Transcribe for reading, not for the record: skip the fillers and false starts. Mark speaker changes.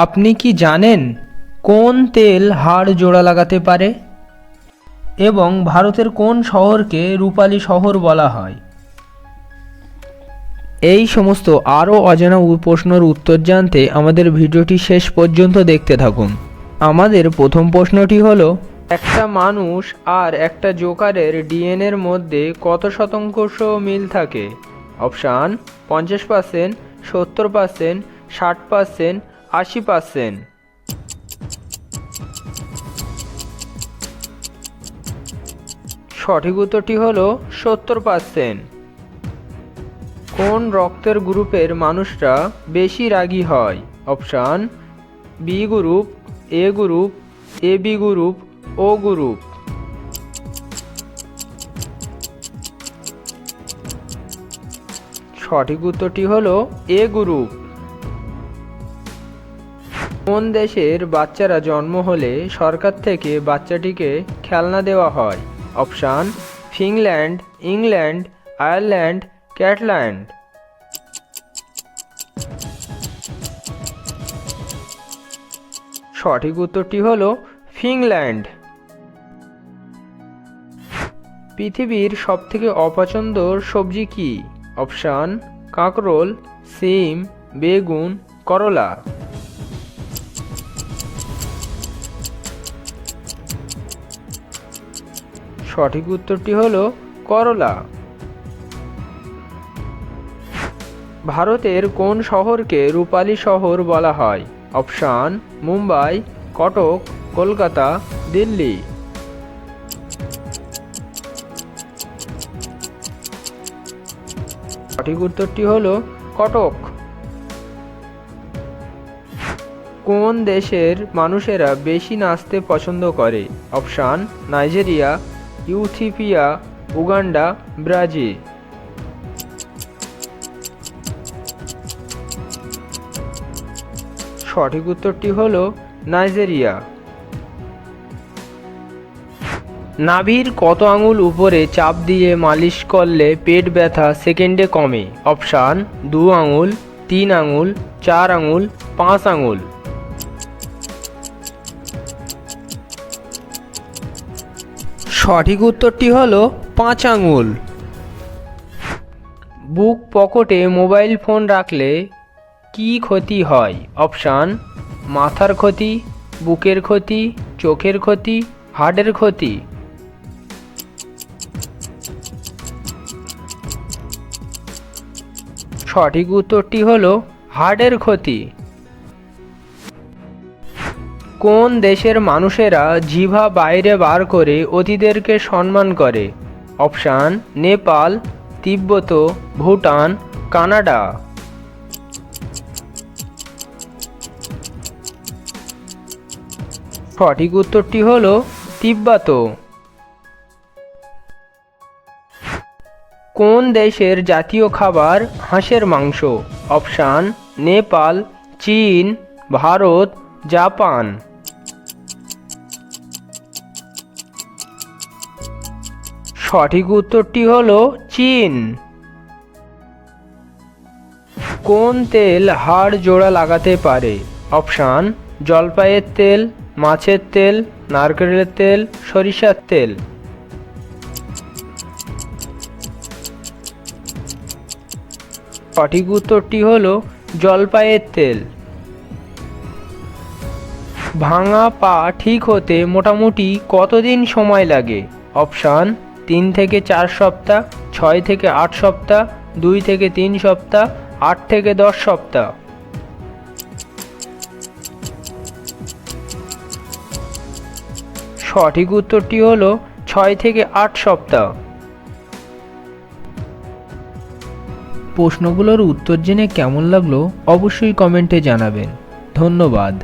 Speaker 1: আপনি কি জানেন কোন তেল হাড় জোড়া লাগাতে পারে এবং ভারতের কোন শহরকে রূপালী শহর বলা হয়? এই সমস্ত আরও অজানা প্রশ্নের উত্তর জানতে আমাদের ভিডিওটি শেষ পর্যন্ত দেখতে থাকুন। আমাদের প্রথম প্রশ্নটি হলো, একটা মানুষ আর একটা জোকারের ডিএনএর মধ্যে কত শতাংশ মিল থাকে? অপশান 50%, 70%, 60%, 80%। সঠিক উত্তরটি হলো 70%। কোন রক্তের গ্রুপের মানুষরা বেশি রাগী হয়? অপশান বি গ্রুপ, এ গ্রুপ, এবি গ্রুপ, ও গ্রুপ। সঠিক উত্তরটি হলো এ গ্রুপ। কোন দেশের বাচ্চারা জন্ম হলে সরকার থেকে বাচ্চাটিকে খেলনা দেওয়া হয়? Option Finland, England, Ireland, Scotland. সঠিক উত্তরটি হলো ফিনল্যান্ড। পৃথিবীর সবথেকে অপছন্দর সবজি কি? অপশান কাঁকরোল, সিম, বেগুন, করলা। সঠিক উত্তরটি হলো করলা। ভারতের কোন শহরকে রূপালী শহর বলা হয়? অপশান মুম্বাই, কটক, কলকাতা, দিল্লি। সঠিক উত্তরটি হলো কটক। কোন দেশের মানুষেরা বেশি নাচতে পছন্দ করে? Option Nigeria, Ethiopia, Uganda, Brazil. সঠিক উত্তরটি হলো নাইজেরিয়া। নাভির কত আঙুল উপরে চাপ দিয়ে মালিশ করলে পেট ব্যথা সেকেন্ডে কমে? অপশান 2 আঙুল, 3 আঙুল, 4 আঙুল, 5 আঙুল। সঠিক উত্তরটি হলো 5 আঙুল। বুক পকেটে মোবাইল ফোন রাখলে কি ক্ষতি হয়? অপশান মাথার ক্ষতি, বুকের ক্ষতি, চোখের ক্ষতি, হার্টের ক্ষতি। সঠিক উত্তরটি হলো হার্টের ক্ষতি। কোন দেশের মানুষেরা জিহ্বা বাইরে বার করে অতিথিদেরকে সম্মান করে? অপশান নেপাল, তিব্বত, ভুটান, কানাডা। সঠিক উত্তরটি হলো তিব্বত। কোন দেশের জাতীয় খাবার হাঁসের মাংস? অপশান নেপাল, চীন, ভারত, জাপান। সঠিক উত্তরটি হলো চীন। কোন তেল হাড় জোড়া লাগাতে পারে? অপশান জলপাইয়ের তেল, মাছের তেল, নারকেলের তেল, সরিষার তেল। সঠিক উত্তরটি হলো জলপাইয়ের তেল। ভাঙা পা ঠিক হতে মোটামুটি কতদিন সময় লাগে? অপশান 3 থেকে 4 সপ্তাহ, 6 থেকে 8 সপ্তাহ, 2 থেকে 3 সপ্তাহ, 8 থেকে 10 সপ্তাহ। সঠিক উত্তরটি হলো 6 থেকে 8 সপ্তাহ। প্রশ্নগুলোর উত্তর জেনে কেমন লাগলো অবশ্যই কমেন্টে জানাবেন। ধন্যবাদ।